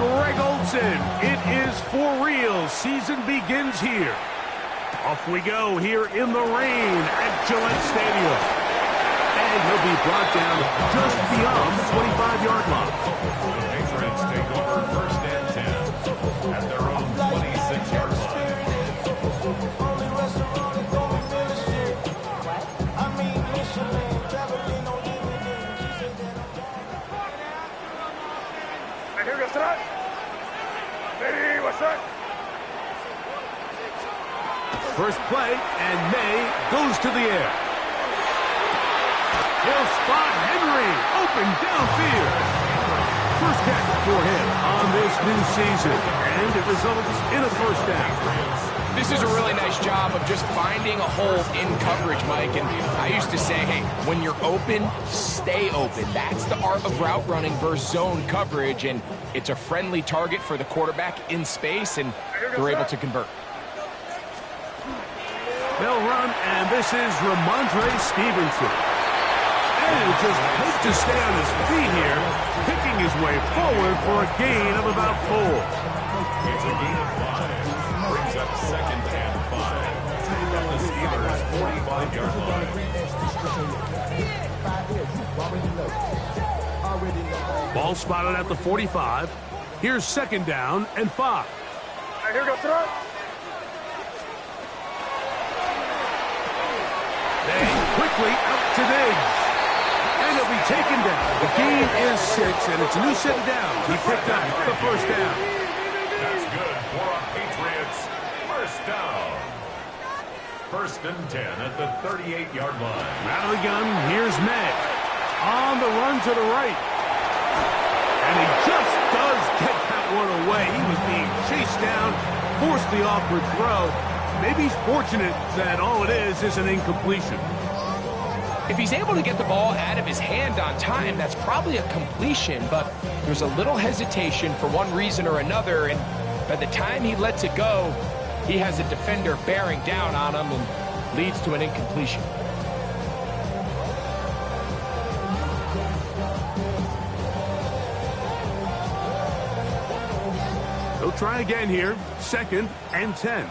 Greg Olsen. It is for real. Season begins here. Off we go here in the rain at Gillette Stadium. And he'll be brought down just beyond the 25-yard line. The Patriots take over 1st and 10 at their own 26-yard line. First play, and May goes to the air. He'll spot Henry, open downfield. First catch for him on this new season, and it results in a first down. This is a really nice job of just finding a hole in coverage, Mike. And I used to say, hey, when you're open, stay open. That's the art of route running versus zone coverage, and it's a friendly target for the quarterback in space, and they're able to convert. They'll run, and this is Ramondre Stevenson. And just hopes to stay on his feet here, picking his way forward for a gain of about 4. It's a gain of 5. Brings up 2nd and 5. At the Steelers' 45-yard line. Ball spotted at the 45. Here's 2nd down and 5. Here goes throw. They quickly out to Diggs. And he'll be taken down. The gain is 6, and it's a new set of downs. He picked up the first down. That's good for a Patriots first down. 1st and 10 at the 38-yard line. Out of the gun, here's May. On the run to the right. And he just does get that one away. He was being chased down, forced the awkward throw. Maybe he's fortunate that all it is an incompletion. If he's able to get the ball out of his hand on time, that's probably a completion, but there's a little hesitation for one reason or another, and by the time he lets it go, he has a defender bearing down on him and leads to an incompletion. They'll try again here. 2nd and 10.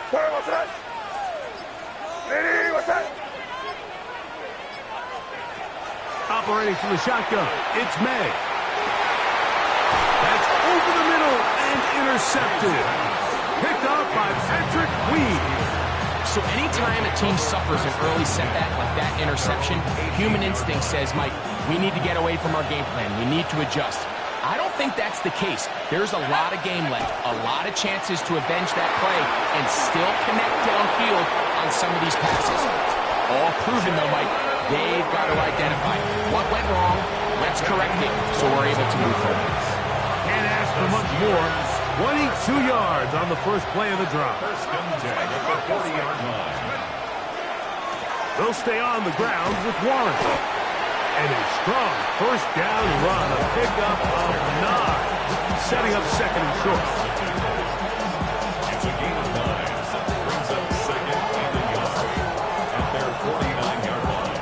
What's that? Lady, what's that? Operating from the shotgun, it's May. That's over the middle and intercepted. Picked up by Patrick Weed. So anytime a team suffers an early setback like that interception, human instinct says, Mike, we need to get away from our game plan. We need to adjust. I don't think that's the case. There's a lot of game left, a lot of chances to avenge that play and still connect downfield on some of these passes. All proven, though, Mike, they've got to identify what went wrong, let's correct it, so we're able to move forward. Can't ask for much more. 22 yards on the first play of the drive. 1st and 10 at the 40-yard line. They'll stay on the ground with Warren. And a strong first down run, a pickup of 9, setting up 2nd and short. It's a gain of 9. Brings up 2nd and a yard at their 49-yard line.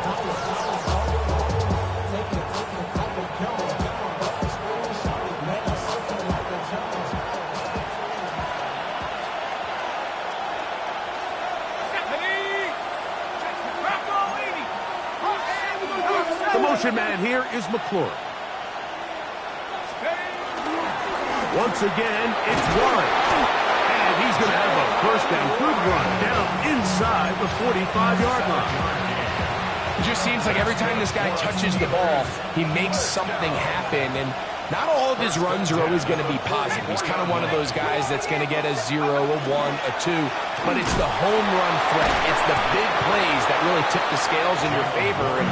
The motion man here is McClure. Once again, it's Warren. And he's going to have a first down. Good run down inside the 45-yard line. It just seems like every time this guy touches the ball, he makes something happen. And not all of his runs are always going to be positive. He's kind of one of those guys that's going to get a 0, a 1, a 2. But it's the home run threat. It's the big plays that really tip the scales in your favor. And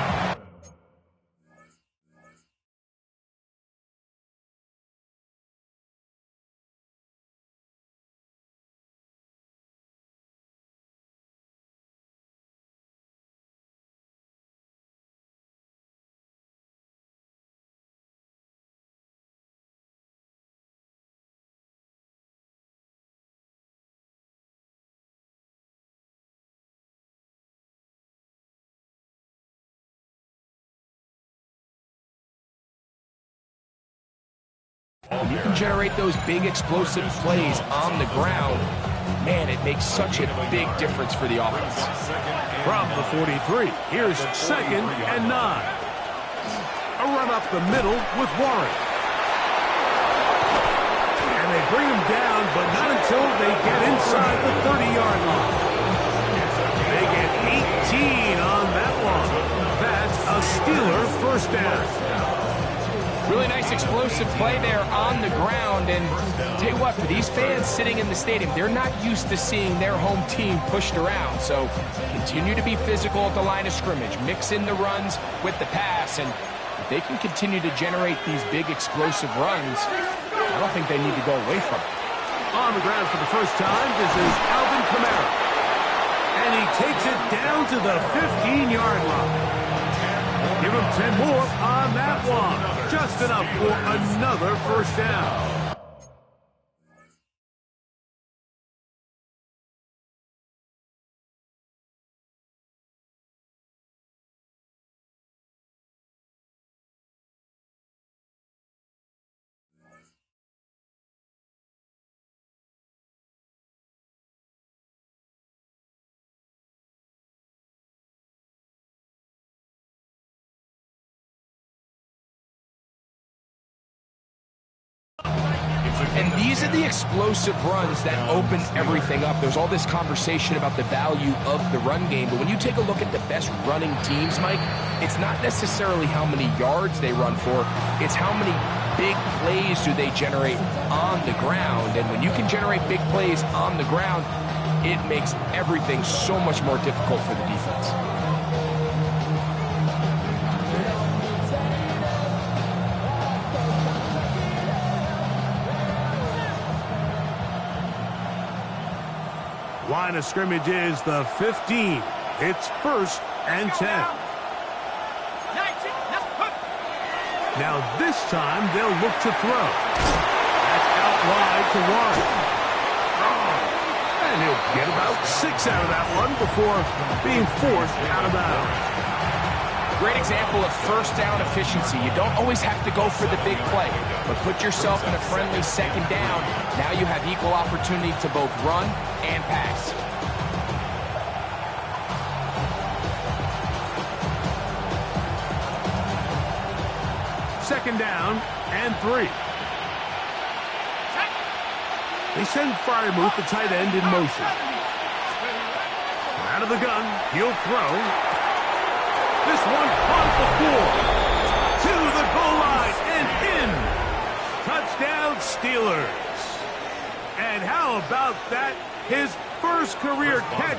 When you can generate those big explosive plays on the ground, man, it makes such a big difference for the offense. From the 43, here's 2nd and 9. A run up the middle with Warren. And they bring him down, but not until they get inside the 30-yard line. They get 18 on that one. That's a Steeler first down. Really nice explosive play there on the ground, and tell you what, for these fans sitting in the stadium, they're not used to seeing their home team pushed around, so continue to be physical at the line of scrimmage, mix in the runs with the pass, and if they can continue to generate these big explosive runs, I don't think they need to go away from it. On the ground for the first time, this is Alvin Kamara, and he takes it down to the 15-yard line. Give him 10 more on that one. Just enough for another first down. And these are the explosive runs that open everything up. There's all this conversation about the value of the run game, but when you take a look at the best running teams, Mike, it's not necessarily how many yards they run for, it's how many big plays do they generate on the ground. And when you can generate big plays on the ground, it makes everything so much more difficult for the defense. Line of scrimmage is the 15. It's 1st and 10. Now this time they'll look to throw. That's out wide to Warren. And he'll get about 6 out of that one before being forced out of bounds. Great example of first down efficiency. You don't always have to go for the big play, but put yourself in a friendly 2nd down. Now you have equal opportunity to both run and pass. Second down and 3. They send Freiermuth, the tight end, in motion. Out of the gun, he'll throw. This one on the floor. To the goal line and in. Touchdown, Steelers. And how about that? His first career catch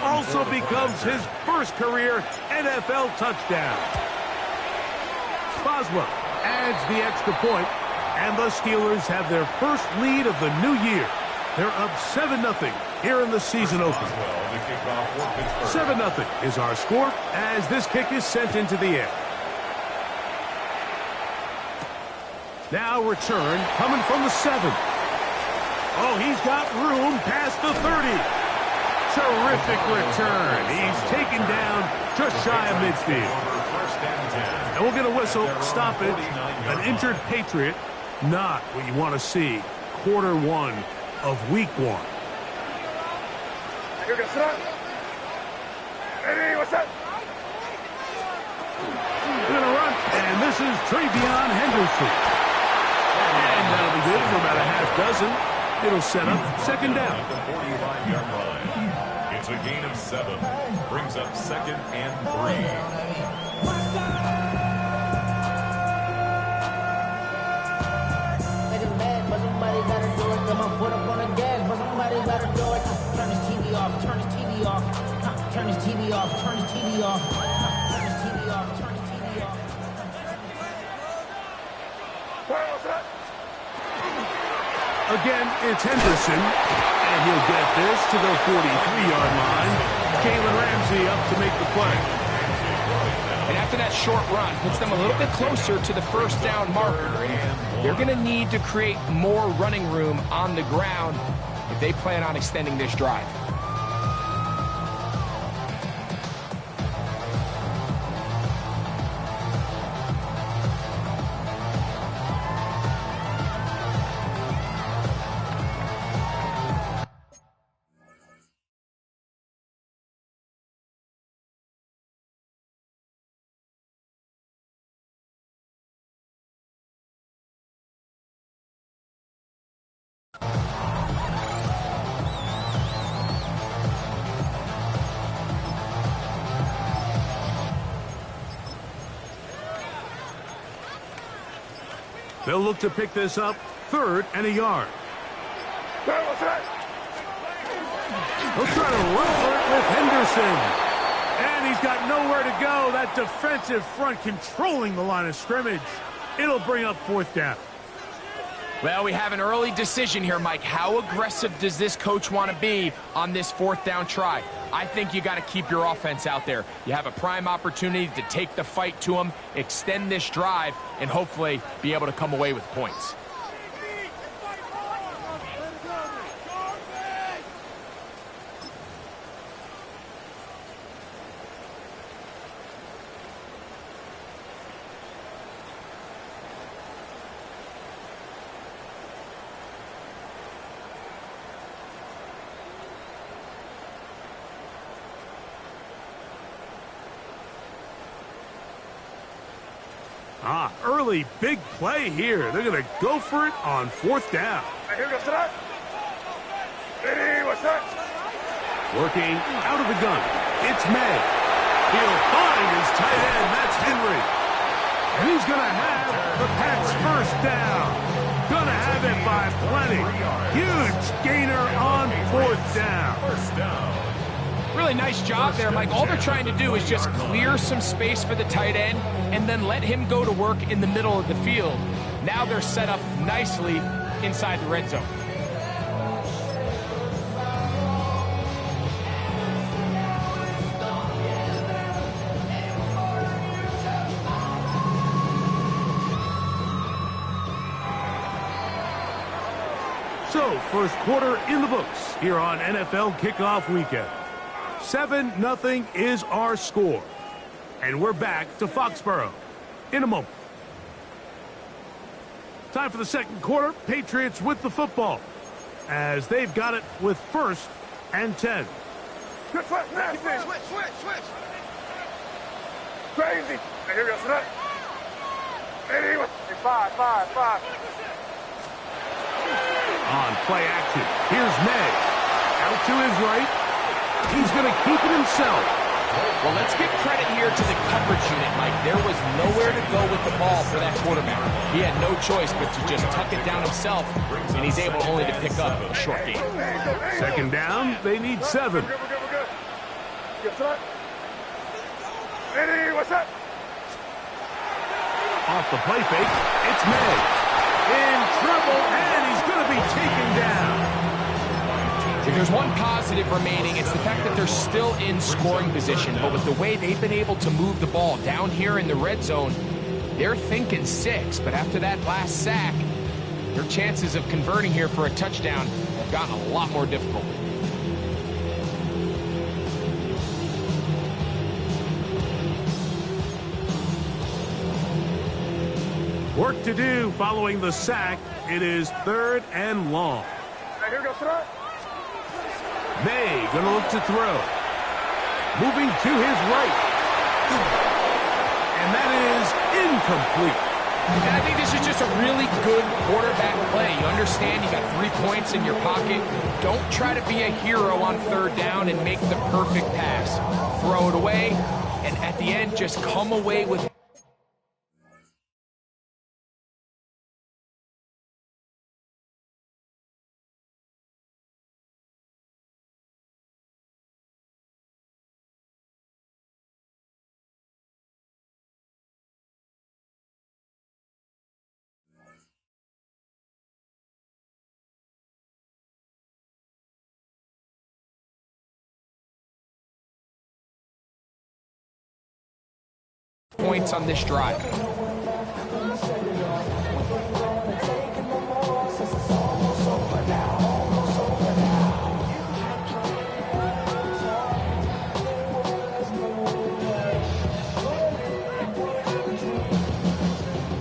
also becomes his first career NFL touchdown. Boswell adds the extra point, and the Steelers have their first lead of the new year. They're up 7-0 here in the season opener. 7-0 is our score as this kick is sent into the air. Now return coming from the 7. Oh, he's got room past the 30. Terrific return. He's taken down just shy of midfield. And we'll get a whistle, stoppage, an injured Patriot. Not what you want to see. Quarter 1 of week 1. Here goes Trent. Ready, what's up? Gonna run, and this is Travion Henderson. And that'll be good for about a half dozen. It'll set up 2nd down. At the 45-yard line. It's a gain of 7. Brings up 2nd and 3. Turn his TV off, turn his TV off, turn his TV off, turn his TV off, turn his TV off, turn his TV off. Again, it's Henderson, and he'll get this to the 43-yard line. Jalen Ramsey up to make the play. And after that short run, puts them a little bit closer to the first down marker. And they're going to need to create more running room on the ground if they plan on extending this drive. They'll look to pick this up 3rd and a yard. What's that? He'll try to run for it with Henderson. And he's got nowhere to go. That defensive front controlling the line of scrimmage. It'll bring up 4th down. Well, we have an early decision here, Mike. How aggressive does this coach want to be on this 4th down try? I think you got to keep your offense out there. You have a prime opportunity to take the fight to them, extend this drive, and hopefully be able to come away with points. Early big play here. They're going to go for it on 4th down. Here goes that. Ready, what's that? Working out of the gun. It's May. He'll find his tight end. That's Henry. And he's going to have the Pats' 1st down. Going to have it by plenty. Huge gainer on 4th down. 1st down. Really nice job there, Mike. All they're trying to do is just clear some space for the tight end and then let him go to work in the middle of the field. Now they're set up nicely inside the red zone. So, 1st quarter in the books here on NFL Kickoff Weekend. 7-0 is our score. And we're back to Foxborough in a moment. Time for the 2nd quarter. Patriots with the football as they've got it with 1st and 10. Switch. Crazy. Here goes that. Ready, what's that? 5. On play action, here's May. Out to his right. He's going to keep it himself. Well, let's give credit here to the coverage unit, Mike. There was nowhere to go with the ball for that quarterback. He had no choice but to just tuck it down himself, and he's able only to pick up a short gain. 2nd down, they need 7. We're good. Get that. Ready, what's that? Off the play fake, it's May. In trouble, and he's going to be taken down. If there's one positive remaining, it's the fact that they're still in scoring position. But with the way they've been able to move the ball down here in the red zone, they're thinking 6. But after that last sack, their chances of converting here for a touchdown have gotten a lot more difficult. Work to do following the sack. It is 3rd and long. Here goes that. May going to look to throw. Moving to his right. And that is incomplete. And I think this is just a really good quarterback play. You understand you got 3 points in your pocket. Don't try to be a hero on 3rd down and make the perfect pass. Throw it away, and at the end, just come away with points on this drive.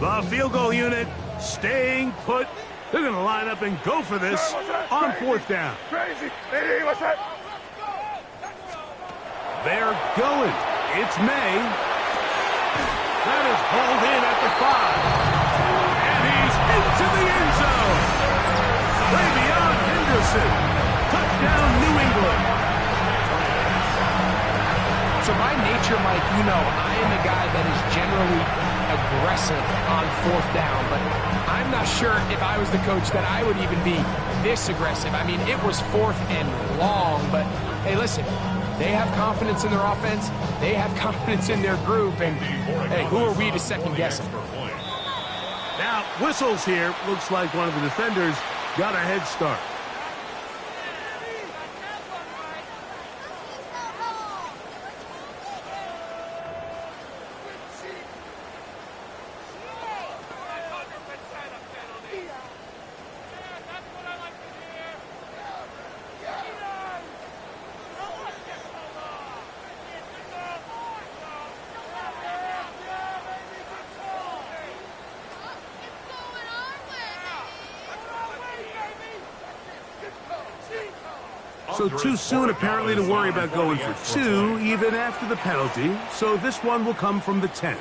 The field goal unit staying put. They're going to line up and go for this on 4th down. Crazy. Hey, what's that? They're going. It's May. That is hauled in at the 5. And he's into the end zone. Way beyond Henderson. Touchdown, New England. So by nature, Mike, you know I am a guy that is generally a aggressive on 4th down, but I'm not sure if I was the coach that I would even be this aggressive. I mean, it was 4th and long, but hey, listen, they have confidence in their offense, they have confidence in their group, and hey, who are we to second guess them? Now, whistles here. Looks like one of the defenders got a head start. So too soon, apparently, to worry about going for 2, even after the penalty. So this one will come from the 10.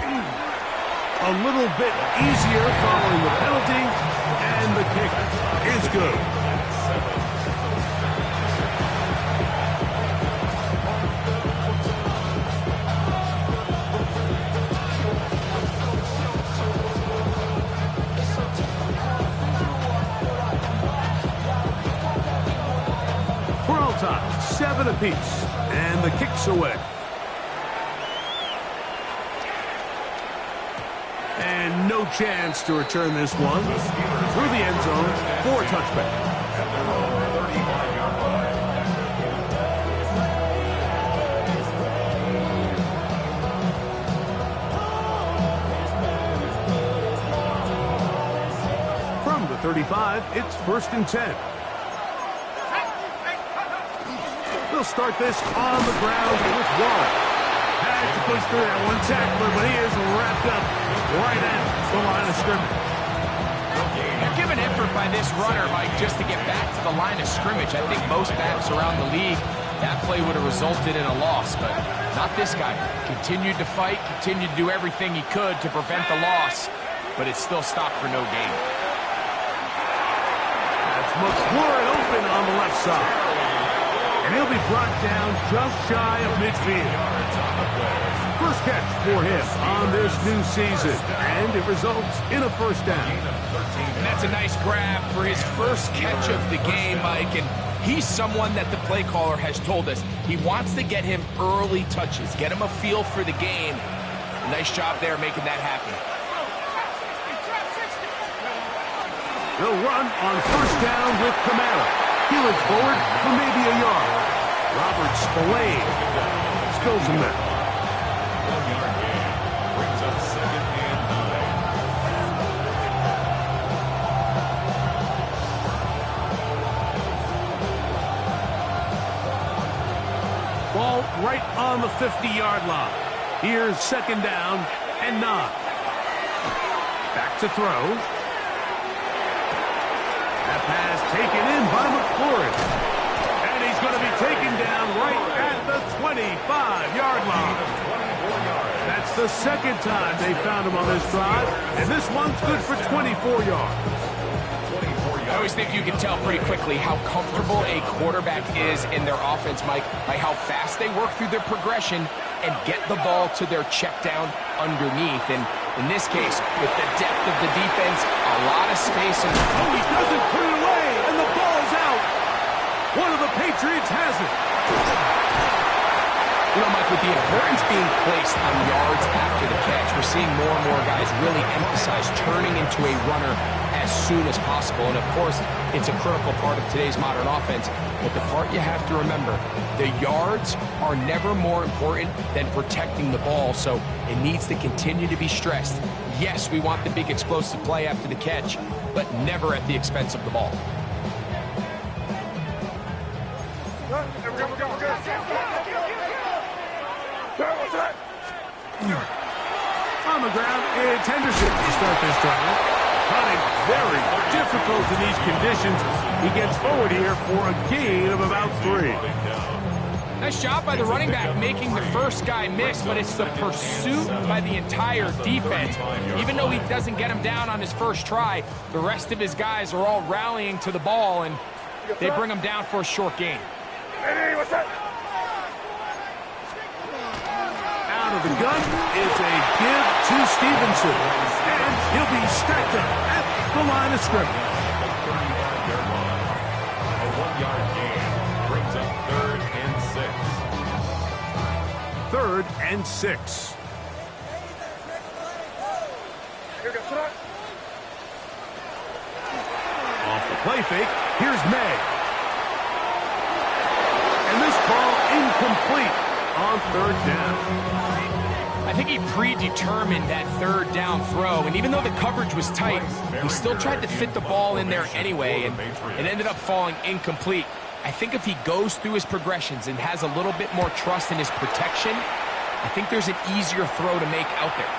A little bit easier following the penalty, and the kick is good. Time, 7 apiece, and the kick's away. And no chance to return this one through the end zone for a touchback. From the 35, it's 1st and 10. They'll start this on the ground with 1. Had to push through that one tackler, but he is wrapped up right at the line of scrimmage. They're giving effort by this runner, Mike, just to get back to the line of scrimmage. I think most backs around the league, that play would have resulted in a loss, but not this guy. Continued to fight, continued to do everything he could to prevent the loss, but it's still stopped for no gain. That's McLaurin open on the left side. And he'll be brought down just shy of midfield. First catch for him on this new season, and it results in a 1st down. And that's a nice grab for his first catch of the game, Mike, and he's someone that the play caller has told us he wants to get him early touches, get him a feel for the game. Nice job there making that happen. They'll run on 1st down with Kamara. He looks forward for maybe a yard. Robert Spillane spills him there. 1-yard gain brings up 2nd and 9. Ball right on the 50-yard line. Here's 2nd down and 9. Back to throw. That pass taken in by McLaurin. And he's going to be taken down right at the 25-yard line. That's the 2nd time they found him on this drive, and this one's good for 24 yards. I always think you can tell pretty quickly how comfortable a quarterback is in their offense, Mike, by how fast they work through their progression and get the ball to their check down underneath. And in this case, with the depth of the defense, a lot of space. And oh, he doesn't put it away, and the ball's out. One of the Patriots has it. You know, Mike, with the importance being placed on yards after the catch, we're seeing more and more guys really emphasize turning into a runner as soon as possible. And, of course, it's a critical part of today's modern offense. But the part you have to remember, the yards are never more important than protecting the ball, so it needs to continue to be stressed. Yes, we want the big explosive play after the catch, but never at the expense of the ball. On the ground, it's Henderson to start this drive. Running very difficult in these conditions. He gets forward here for a gain of about 3. Nice job by the running back making the first guy miss, but it's the pursuit by the entire defense. Even though he doesn't get him down on his first try, the rest of his guys are all rallying to the ball, and they bring him down for a short gain. Hey, what's up? Out out of the gun. It's a give to Stevenson. And he'll be stacked up at the line of scrimmage. A 1-yard gain brings up 3rd and 6. 3rd and 6. Off the play fake, here's May. And this ball incomplete on 3rd down. I think he predetermined that 3rd down throw, and even though the coverage was tight, he still tried to fit the ball in there anyway, and it ended up falling incomplete. I think if he goes through his progressions and has a little bit more trust in his protection, I think there's an easier throw to make out there.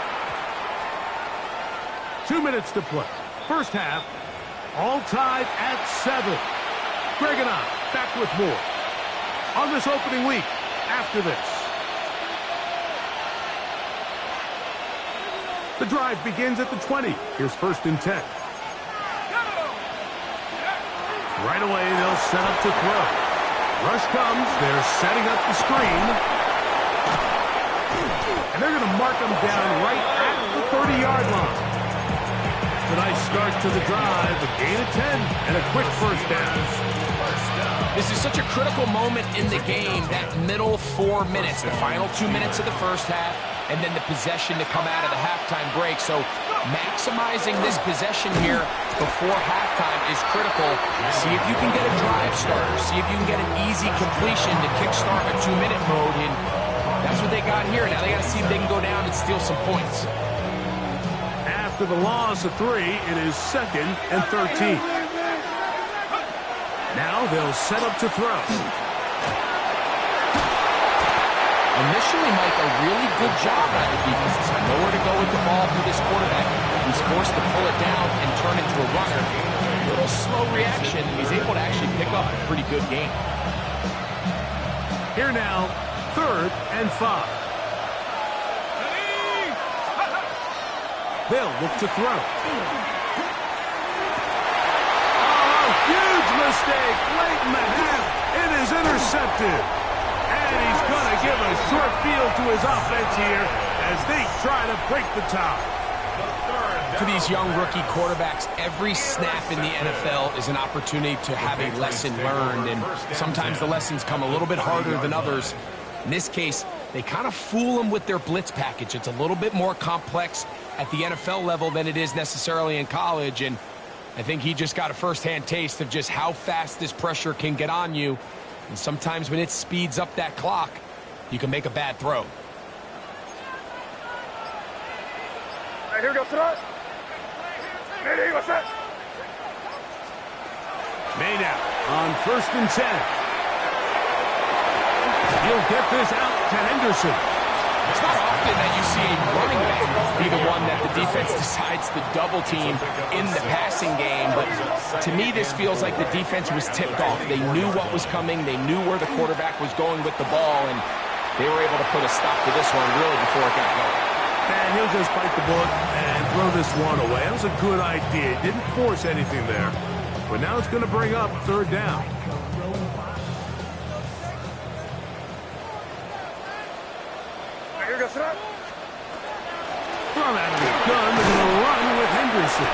2 minutes to play. First half, all tied at 7. Greg and I back with more on this opening week after this. The drive begins at the 20. Here's 1st and 10. Right away, they'll set up to throw. Rush comes. They're setting up the screen. And they're going to mark them down right at the 30-yard line. A nice start to the drive, a gain of 10, and a quick first down. This is such a critical moment in the game, that middle 4 minutes, the final 2 minutes of the first half, and then the possession to come out of the halftime break. So maximizing this possession here before halftime is critical. See if you can get a drive starter. See if you can get an easy completion to kickstart a 2-minute mode, and that's what they got here. Now they got to see if they can go down and steal some points. After the loss of 3, it is 2nd and 13. Now they'll set up to throw. Initially, Mike, a really good job by the defense. Nowhere to go with the ball for this quarterback. He's forced to pull it down and turn into a runner. A little slow reaction, and he's able to actually pick up a pretty good game. Here now, 3rd and 5. They'll look to throw. Oh, huge mistake late in the half. It is intercepted. And he's going to give a short field to his offense here as they try to break the tie. For these young rookie quarterbacks, every snap in the NFL is an opportunity to have a lesson learned, and sometimes the lessons come a little bit harder than others. In this case, they kind of fool them with their blitz package. It's a little bit more complex at the NFL level than it is necessarily in college, and I think he just got a first-hand taste of just how fast this pressure can get on you, and sometimes when it speeds up that clock, you can make a bad throw. All right, here we go, throw. Ready, what's that? May now on 1st and 10. He'll get this out to Henderson. It's not often that you see a running back be the one that the defense decides to double team in the passing game, but to me this feels like the defense was tipped off. They knew what was coming, they knew where the quarterback was going with the ball, and they were able to put a stop to this one really before it got going. And he'll just bite the bullet and throw this one away. That was a good idea. Didn't force anything there. But now it's going to bring up 3rd down. Here we go, throw. From out of the gun, they're going to run with Henderson.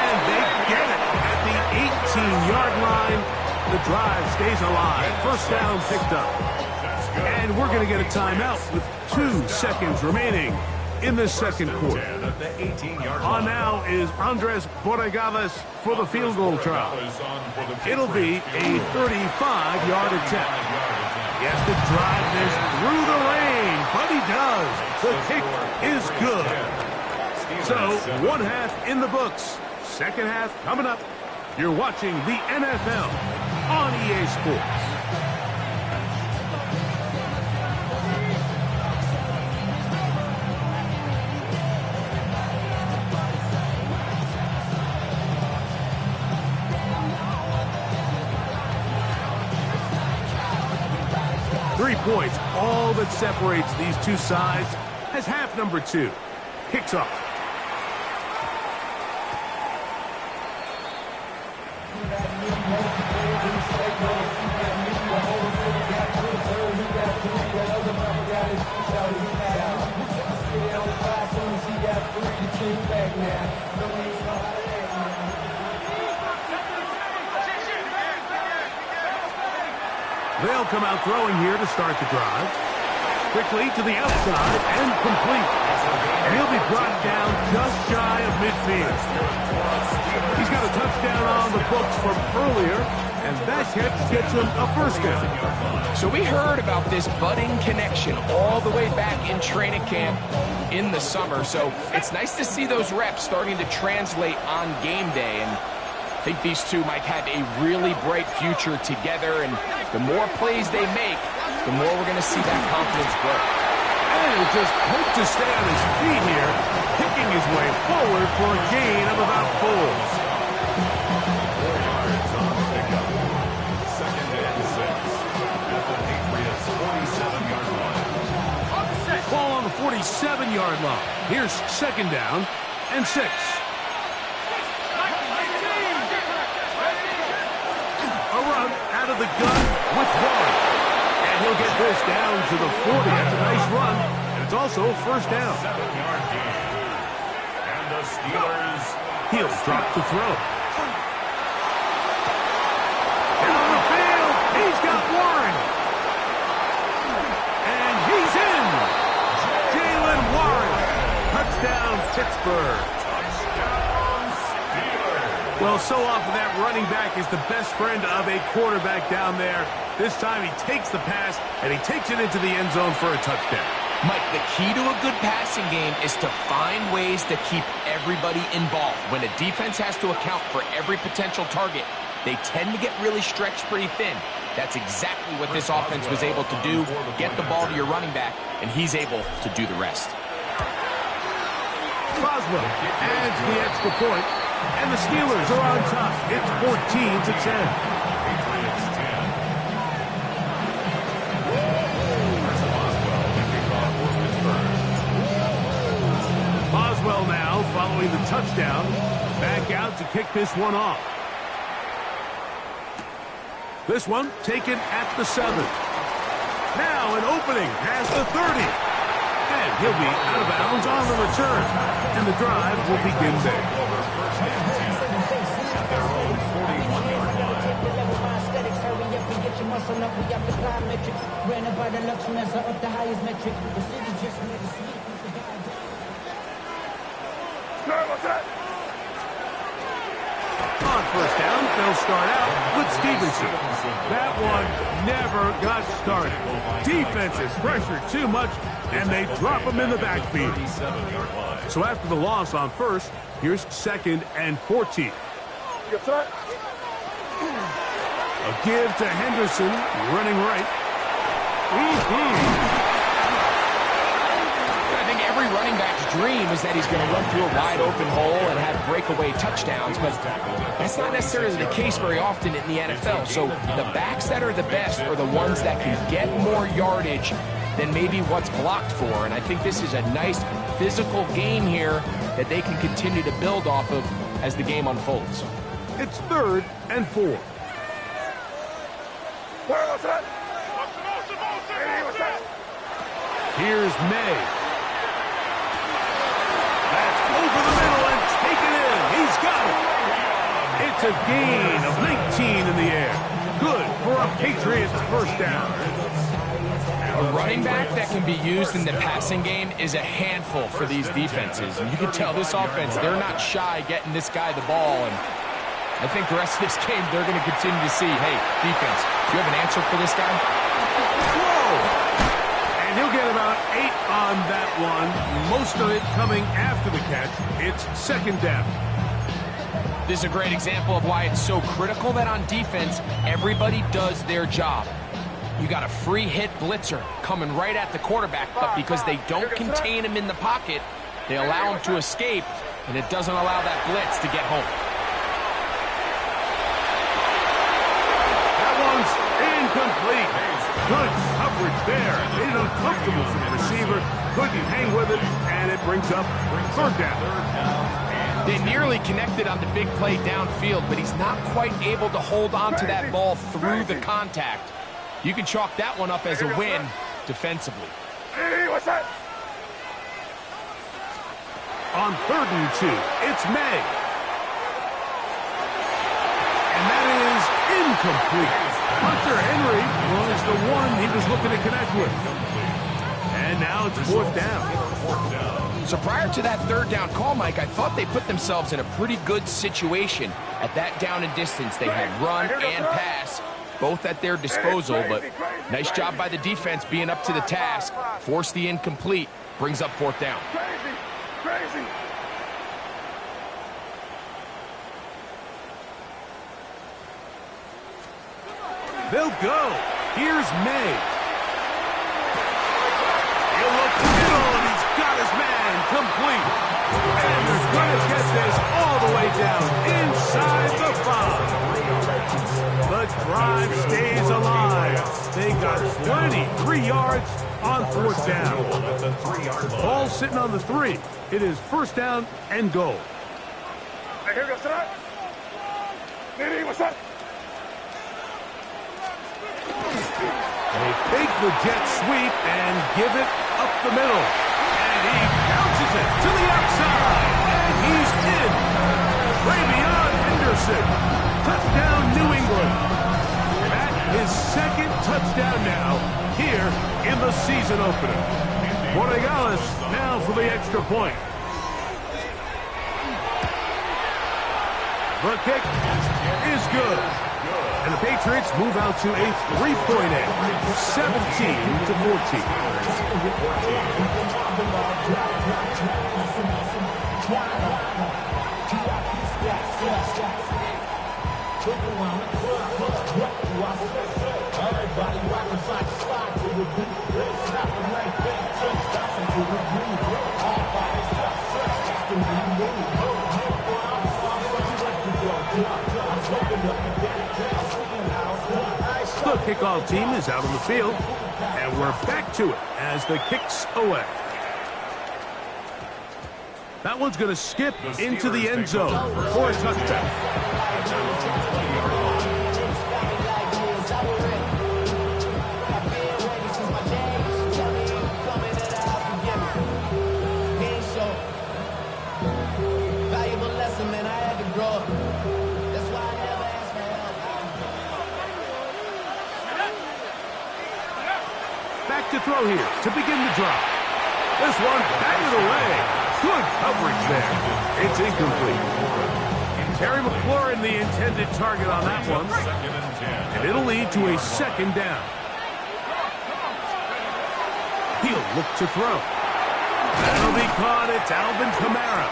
And they get it at the 18-yard line. The drive stays alive. First down picked up. And we're going to get a timeout with 2 seconds remaining in the second quarter. On now is Andres Borregales for the field goal try. It'll be a 35-yard attempt. He has to drive this through the rain, but he does. The kick is good. So, 1 half in the books. Second half coming up. You're watching the NFL on EA Sports. Three points, all that separates these two sides, as half number 2 kicks off. They'll come out throwing here to start the drive. Quickly to the outside and complete. And he'll be brought down just shy of midfield. He's got a touchdown on the books from earlier, and that catch gets him a first down. So we heard about this budding connection all the way back in training camp in the summer. So it's nice to see those reps starting to translate on game day. And I think these two might have a really bright future together. And the more plays they make, the more we're going to see that confidence grow. And he'll just hope to stay on his feet here, kicking his way forward for a gain of about 4. 4 yards on the pickup. 2nd and 6 at the Patriots' 47-yard line. Ball on the 47-yard line. Here's 2nd down and 6. A run out of the gun with 1. And he'll get this down to the 40. That's a nice run. And it's also first down. 7-yard gain. And the Steelers... He'll drop to throw. Down the field. He's got Warren. And he's in. Jalen Warren. Touchdown, Pittsburgh. Touchdown, Steelers. Well, so often that running back is the best friend of a quarterback down there. This time he takes the pass, and he takes it into the end zone for a touchdown. Mike, the key to a good passing game is to find ways to keep everybody involved. When a defense has to account for every potential target, they tend to get really stretched pretty thin. That's exactly what this offense was able to do. Get the ball to your running back, and he's able to do the rest. Boswell adds the extra point, and the Steelers are on top. It's 14-10. Patriots 10. Boswell now following the touchdown. Back out to kick this one off. This one taken at the 7. Now an opening past the 30. And he'll be out of bounds on the return. And the drive will begin there. On first down, they'll start out with Stevenson. That one never got started. Defense is pressured too much, and they drop him in the backfield. So after the loss on first, here's 2nd and 14. A give to Henderson, running right. I think every running back's dream is that he's going to run through a wide open hole and have breakaway touchdowns, but that's not necessarily the case very often in the NFL. So the backs that are the best are the ones that can get more yardage than maybe what's blocked for, and I think this is a nice physical game here that they can continue to build off of as the game unfolds. It's 3rd and 4. Here's May. That's over the middle and taken in. He's got it. It's a gain of 19 in the air. Good for a Patriots first down. A running back that can be used in the passing game is a handful for these defenses. And you can tell this offense, they're not shy getting this guy the ball. And I think the rest of this game, they're going to continue to see, hey, defense, do you have an answer for this guy? Whoa! And he'll get about 8 on that one. Most of it coming after the catch. It's 2nd down. This is a great example of why it's so critical that on defense, everybody does their job. You got a free hit blitzer coming right at the quarterback, but because they don't contain him in the pocket, they allow him to escape, and it doesn't allow that blitz to get home. That one's incomplete. Good coverage there. Made it uncomfortable for the receiver. Couldn't hang with it, and it brings up 3rd down. They nearly connected on the big play downfield, but he's not quite able to hold on to that ball through the contact. You can chalk that one up as a win defensively. On 3rd and 2, it's May. And that is incomplete. Hunter Henry will the one he was looking to connect with. And now it's fourth down. So prior to that third down call, Mike, I thought they put themselves in a pretty good situation. At that down and distance, they had run and pass, both at their disposal, but nice job by the defense being up to the task. Forced the incomplete, brings up fourth down. Crazy. They'll go. Here's May. He'll look to middle, and he's got his man complete. And they're going to get this all the way down inside the 5. The drive stays alive. They got 23 yards on fourth down. Ball sitting on the 3. It is first down and goal. Here goes tonight. Nitty, what's up? They fake the jet sweep and give it up the middle. And he bounces it to the outside. And he's in. Way beyond Henderson. Touchdown, New England. That is second touchdown now here in the season opener. Borregales now for the extra point. The kick is good. And the Patriots move out to a 3-point edge, 17-14. The kickoff team is out on the field, and we're back to it as the kick's away. That one's going to skip into the end zone for a touchdown. Back to throw here to begin the drive. This one batted away. Good coverage there. It's incomplete. Terry McLaurin, the intended target on that one. And it'll lead to a second down. He'll look to throw. That'll be caught. It's Alvin Kamara.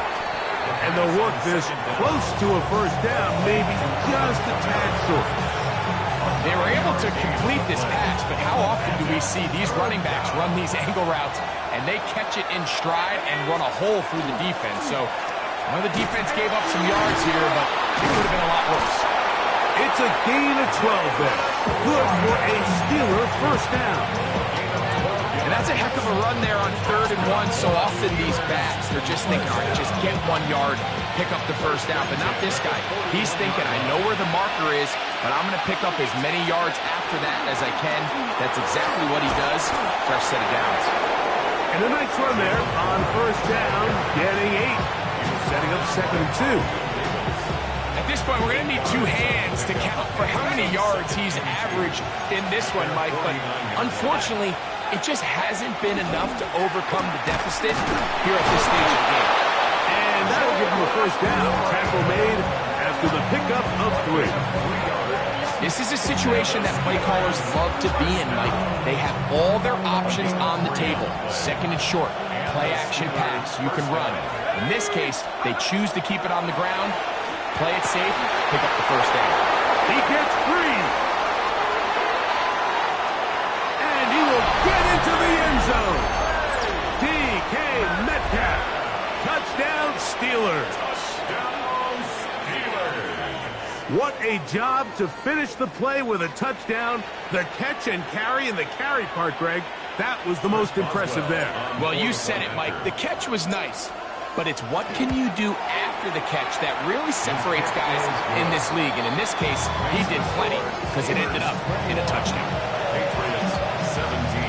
And they'll work this close to a first down, maybe just a tad short. They were able to complete this pass, but how often do we see these running backs run these angle routes and they catch it in stride and run a hole through the defense? So, well, the defense gave up some yards here, but it could have been a lot worse. It's a gain of 12 there. Good for a Steeler first down. And that's a heck of a run there on 3rd and 1. So often these backs, they're just thinking, all right, just get 1 yard, pick up the first down. But not this guy. He's thinking, I know where the marker is, but I'm going to pick up as many yards after that as I can. That's exactly what he does. Fresh set of downs. And a nice run there on first down, getting 8. Setting up 2nd and 2. At this point, we're going to need 2 hands to count for how many yards he's averaged in this one, Mike. But unfortunately, it just hasn't been enough to overcome the deficit here at this stage of the game. And that'll give him a first down. Tackle made after the pickup of 3. This is a situation that play callers love to be in, Mike. They have all their options on the table. 2nd and short, play action pass, you can run. In this case, they choose to keep it on the ground, play it safe, pick up the first down. He gets free. And he will get into the end zone. DK Metcalf. Touchdown Steelers. What a job to finish the play with a touchdown. The catch and carry, and the carry part, Greg, that was the most impressive there. Well, you said it, Mike. The catch was nice, but it's what can you do after the catch that really separates guys in this league. And in this case, he did plenty because it ended up in a touchdown. Patriots 17.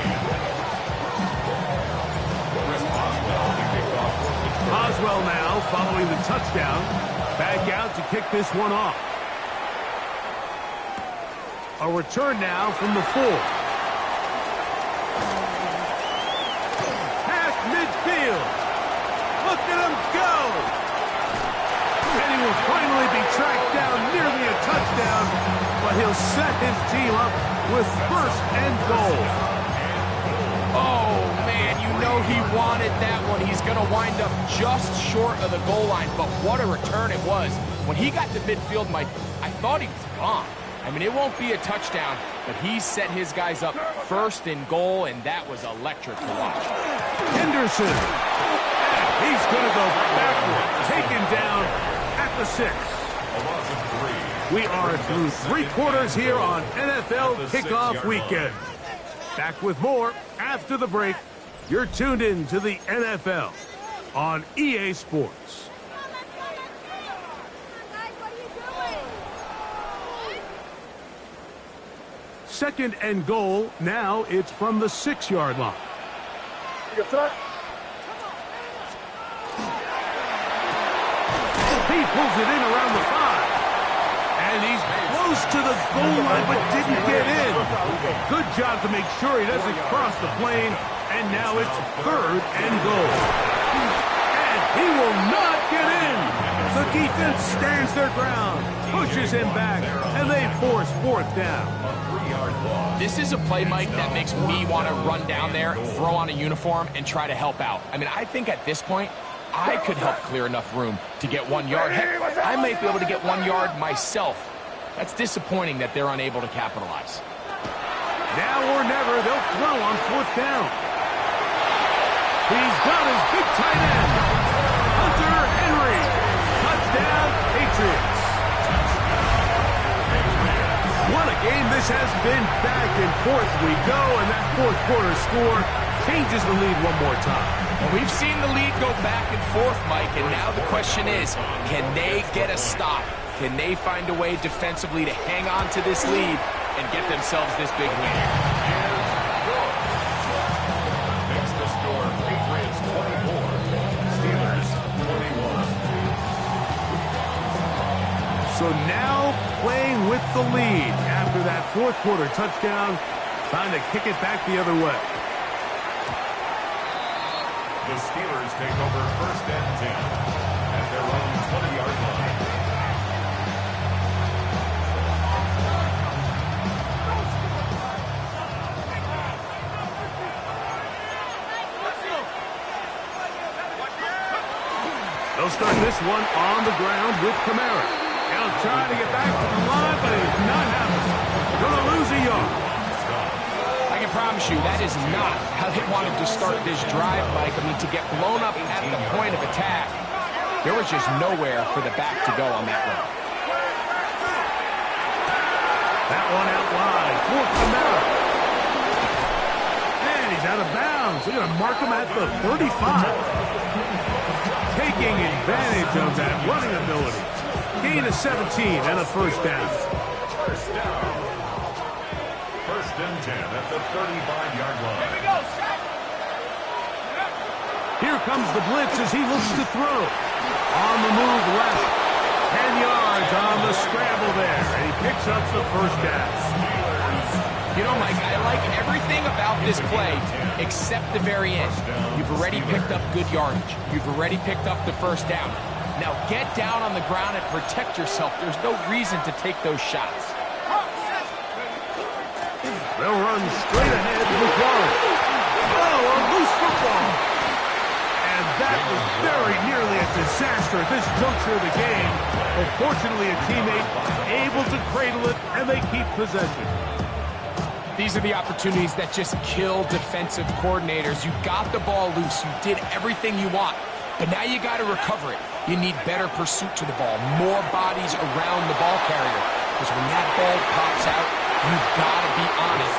Boswell now following the touchdown. Back out to kick this one off. A return now from the 4. Past midfield. Look at him go. And he will finally be tracked down, nearly a touchdown, but he'll set his team up with first and goal. Oh, man, you know he wanted that one. He's going to wind up just short of the goal line, but what a return it was. When he got to midfield, Mike, I thought he was gone. I mean, it won't be a touchdown, but he set his guys up first and goal, and that was electric to watch. Henderson. He's going to go backward, taken down at the 6. We are through 3 quarters here on NFL Kickoff Weekend. Back with more after the break. You're tuned in to the NFL on EA Sports. Second and goal. Now it's from the 6-yard line. He pulls it in around the 5. And he's close to the goal line, but didn't get in. Good job to make sure he doesn't cross the plane. And now it's third and goal. And he will not get in. The defense stands their ground, pushes him back, and they force fourth down. This is a play, Mike, that makes me want to run down there, throw on a uniform, and try to help out. I mean, I think at this point, I could help clear enough room to get 1 yard. Heck, I might be able to get 1 yard myself. That's disappointing that they're unable to capitalize. Now or never, they'll throw on fourth down. He's got his big tight end, Hunter Henry. Touchdown, Patriots. What a game this has been. Back and forth we go, and that fourth quarter score changes the lead one more time. Well, we've seen the lead go back and forth, Mike, and now the question is, can they get a stop? Can they find a way defensively to hang on to this lead and get themselves this big win? Next to score, Patriots 24, Steelers 21. So now playing with the lead after that fourth quarter touchdown, trying to kick it back the other way. The Steelers take over first and 10 at their own 20-yard line. They'll start this one on the ground with Kamara. He'll try to get back to the line, but it's not happening. Going to lose a yard. I can promise you that is not how they wanted to start this drive, Mike. I mean, to get blown up at the point of attack, there was just nowhere for the back to go on that run. That one out wide for Kamara. And he's out of bounds. They're going to mark him at the 35. Taking advantage of that running ability. Gain of 17 and a first down. First down. First and 10 at the 35-yard line. Here we go, set. Here comes the blitz as he looks to throw. On the move left. 10 yards on the scramble there. And he picks up the first down. You know, Mike, I like everything about this play except the very end. You've already picked up good yardage. You've already picked up the first down. Now get down on the ground and protect yourself. There's no reason to take those shots. They'll run straight ahead with Warren. Oh, a loose football. And that was very nearly a disaster at this juncture of the game. But fortunately, a teammate able to cradle it, and they keep possession. These are the opportunities that just kill defensive coordinators. You got the ball loose. You did everything you want. But now you got to recover it. You need better pursuit to the ball, more bodies around the ball carrier. Because when that ball pops out, you've got to be on it.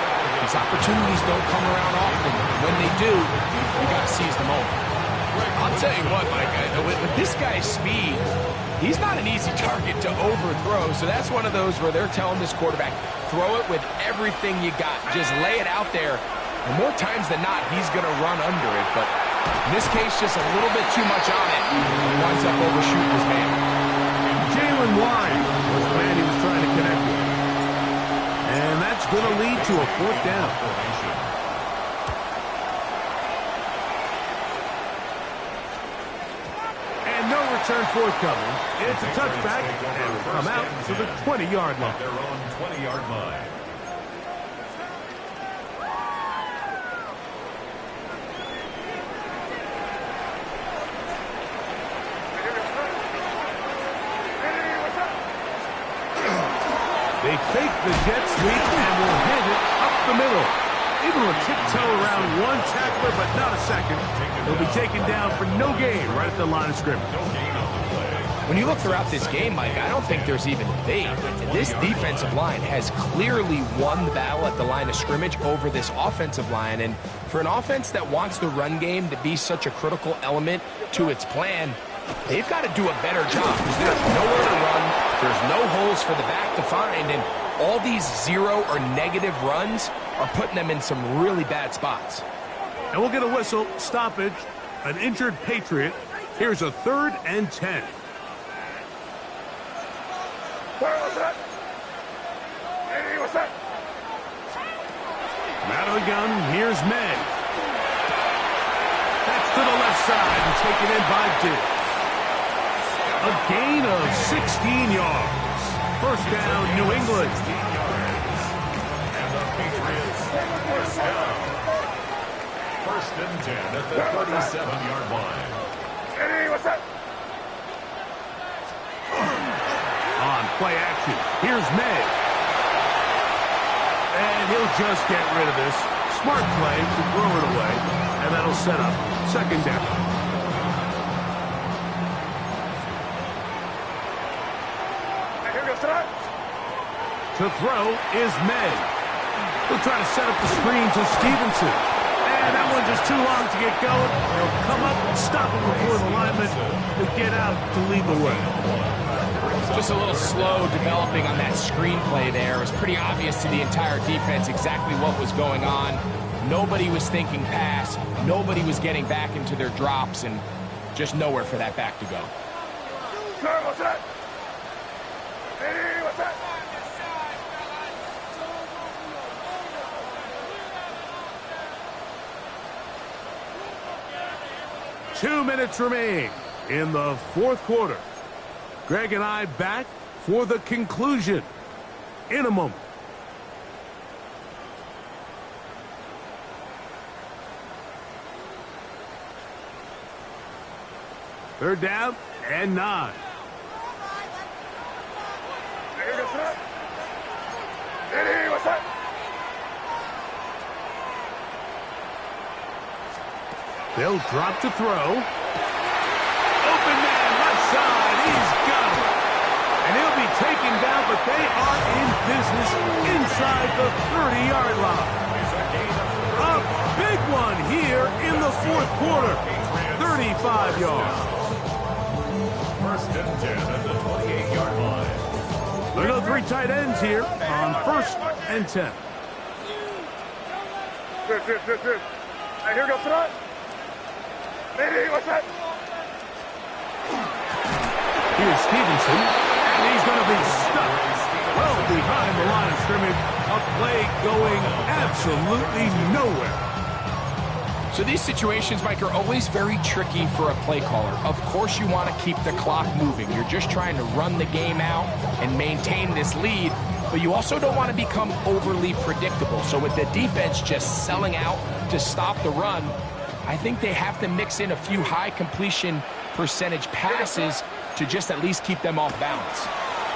These opportunities don't come around often. When they do, you got to seize the moment. I'll tell you what, Mike, with this guy's speed, he's not an easy target to overthrow. So that's one of those where they're telling this quarterback, throw it with everything you got. Just lay it out there. And more times than not, he's going to run under it. But in this case, just a little bit too much on it. He winds up overshooting his man. Jalen Wine was the man he was trying to connect with. And that's going to lead to a fourth down. return forthcoming. It's a touchback, and will come out to the 20-yard line. Their own 20-yard line. They fake the jet sweep and will hand it up the middle. Able to tiptoe around one tackler, but not a second. He'll be taken down for no gain right at the line of scrimmage. When you look throughout this game, Mike, I don't think there's even debate. This defensive line has clearly won the battle at the line of scrimmage over this offensive line. And for an offense that wants the run game to be such a critical element to its plan, they've got to do a better job because there's nowhere to run. There's no holes for the back to find. And all these zero or negative runs are putting them in some really bad spots. And we'll get a whistle, stoppage, an injured Patriot. Here's a 3rd and 10. Out of the gun, here's May. That's to the left side and taken in by Dick. A gain of 16 yards. First down, New England. And the Patriots first down. 1st and 10 at the 37-yard line. On play action, here's May. And he'll just get rid of this. Smart play to throw it away. And that'll set up 2nd down. To throw is May. He'll try to set up the screen to Stevenson. And that one just too long to get going. He'll come up and stop him before the lineman to get out to lead the way. Just a little slow developing on that screenplay there. It was pretty obvious to the entire defense exactly what was going on. Nobody was thinking pass. Nobody was getting back into their drops, and just nowhere for that back to go. Two minutes remain in the 4th quarter. Greg and I back for the conclusion in a moment. Third down and 9. They'll drop to throw. Open man, left side. He's got it. And he'll be taken down, but they are in business inside the 30-yard line. A big one here in the 4th quarter. 35 yards. 1st and 10 at the 28-yard line. There go 3 tight ends here on 1st and 10. Good. I hear go front. What's that? Here's Stevenson, and he's going to be stuck well behind the line of scrimmage. A play going absolutely nowhere. So these situations, Mike, are always very tricky for a play caller. Of course you want to keep the clock moving. You're just trying to run the game out and maintain this lead, but you also don't want to become overly predictable. So with the defense just selling out to stop the run, I think they have to mix in a few high completion percentage passes to just at least keep them off balance.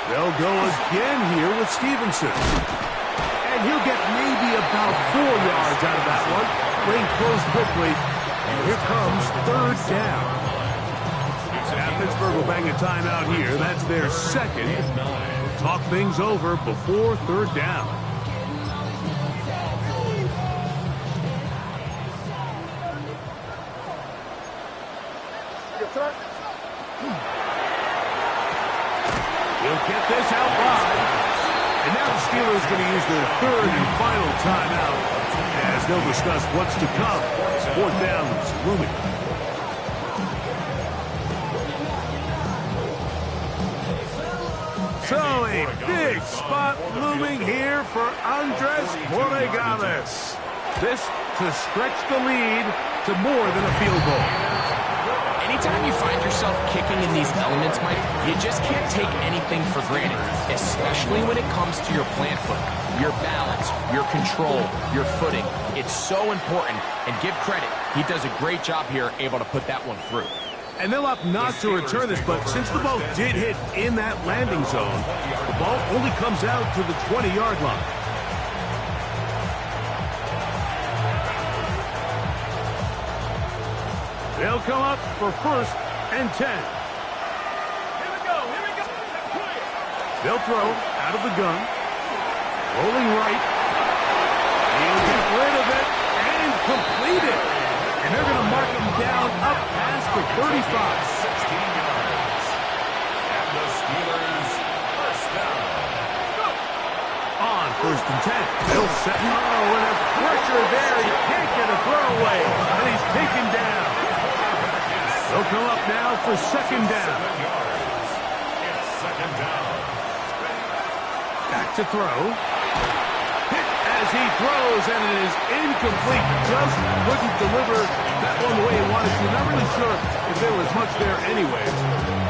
They'll go again here with Stevenson. And he'll get maybe about 4 yards out of that one. Lane closed quickly. And here comes 3rd down. Now Pittsburgh will bang a timeout here. That's their 2nd. Talk things over before 3rd down. He'll get this out wide. And now the Steelers going to use their 3rd and final timeout as they'll discuss what's to come. 4th down is looming. So a big spot looming here for Andres Borregales. This to stretch the lead to more than a field goal. Anytime you find yourself kicking in these elements, Mike, you just can't take anything for granted, especially when it comes to your plant foot, your balance, your control, your footing. It's so important, and give credit. He does a great job here, able to put that one through. And they'll opt not to return this, but since the ball did hit in that landing zone, the ball only comes out to the 20-yard line. They'll come up for 1st and 10. Here we go. They'll throw out of the gun. Rolling right. He'll get rid of it and complete it. And they're going to mark him down up past the 35. 16 yards. And the Steelers first down. On 1st and 10. They'll set. Oh, and a pressure there. He can't get a throwaway. And he's taken down. They'll come up now for 2nd down. 7 yards. It's 2nd down. Back to throw. Hit as he throws, and it is incomplete. Just couldn't deliver that one the way he wanted to. Not really sure if there was much there anyways.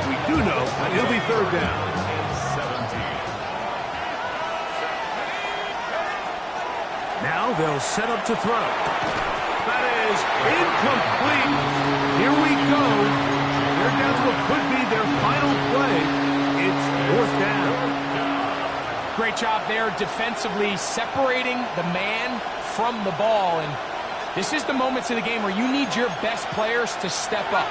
We do know that it'll be 3rd down. 17. Now they'll set up to throw. That is incomplete. Here we go. They're down to what could be their final play. It's 4th down. Great job there defensively, separating the man from the ball. And this is the moments of the game where you need your best players to step up.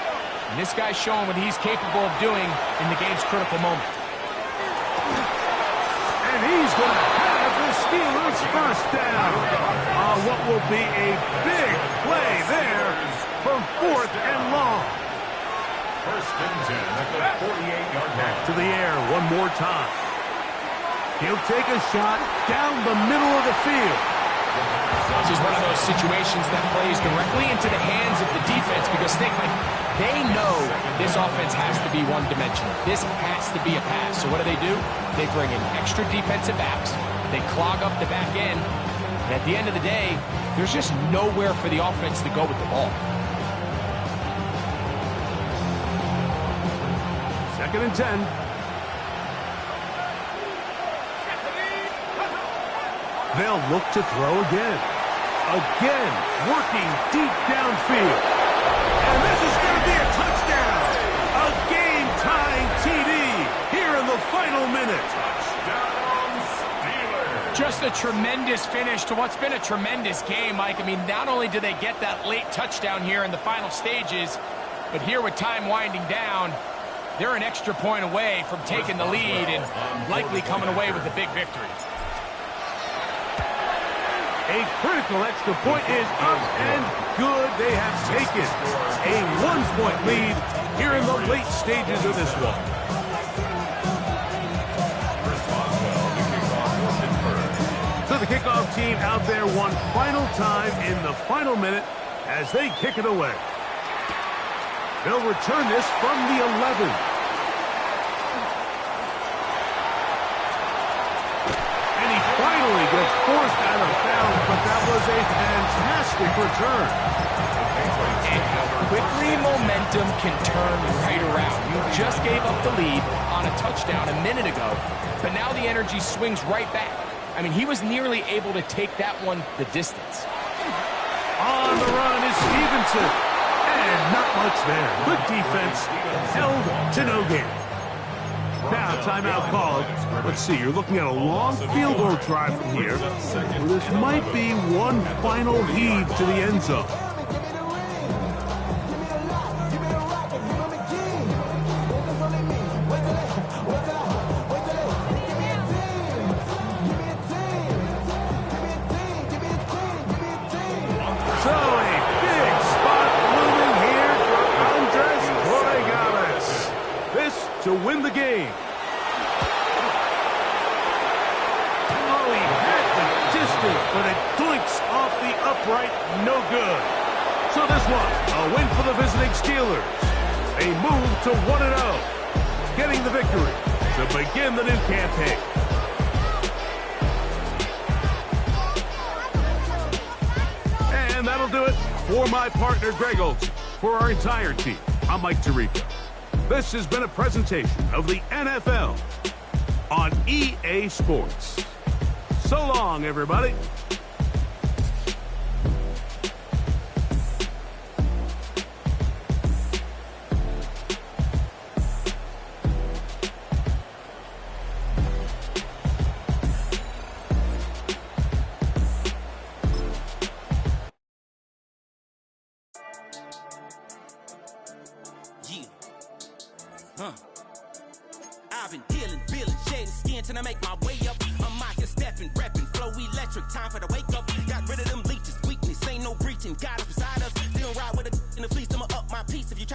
And this guy's showing what he's capable of doing in the game's critical moment. And he's going to have the Steelers 1st down on what will be a big play there from 4th and long. 1st and 10 at the 48-yard line. To the air one more time. He'll take a shot down the middle of the field. This is one of those situations that plays directly into the hands of the defense because they know this offense has to be one-dimensional. This has to be a pass. So what do? They bring in extra defensive backs. They clog up the back end. And at the end of the day, there's just nowhere for the offense to go with the ball. 2nd and 10. They'll look to throw again. Again, working deep downfield. And this is going to be a touchdown. A game-tying TD here in the final minute. Touchdown, Steelers. Just a tremendous finish to what's been a tremendous game, Mike. I mean, not only do they get that late touchdown here in the final stages, but here with time winding down, they're an extra point away from taking the lead and likely coming away with a big victory. A critical extra point is up and good. They have taken a 1-point lead here in the late stages of this one. So the kickoff team out there one final time in the final minute as they kick it away. They'll return this from the 11. Finally gets forced out of bounds, but that was a fantastic return. And quickly, momentum can turn right around. You just gave up the lead on a touchdown a minute ago, but now the energy swings right back. I mean, he was nearly able to take that one the distance. On the run is Stevenson, and not much there. Good defense, held to no gain. Now, timeout called. Let's see, you're looking at a long field goal drive from here. Well, this might be one final heave to the end zone. So, a big spot looming here for Andres Borregales. This to win the game. But it doinks off the upright, no good. So this one, a win for the visiting Steelers. A move to 1-0, getting the victory to begin the new campaign. And that'll do it for my partner, Greg Olson, for our entire team. I'm Mike Tirico. This has been a presentation of the NFL on EA Sports. So long, everybody. I've been dealing, shading skin till I make my way up. I'm out here stepping, repping, flow electric, time for the wake up. Got rid of them leeches, weakness, ain't no breaching. God is beside us, still ride with a in the fleece. I'ma up my piece if you trying.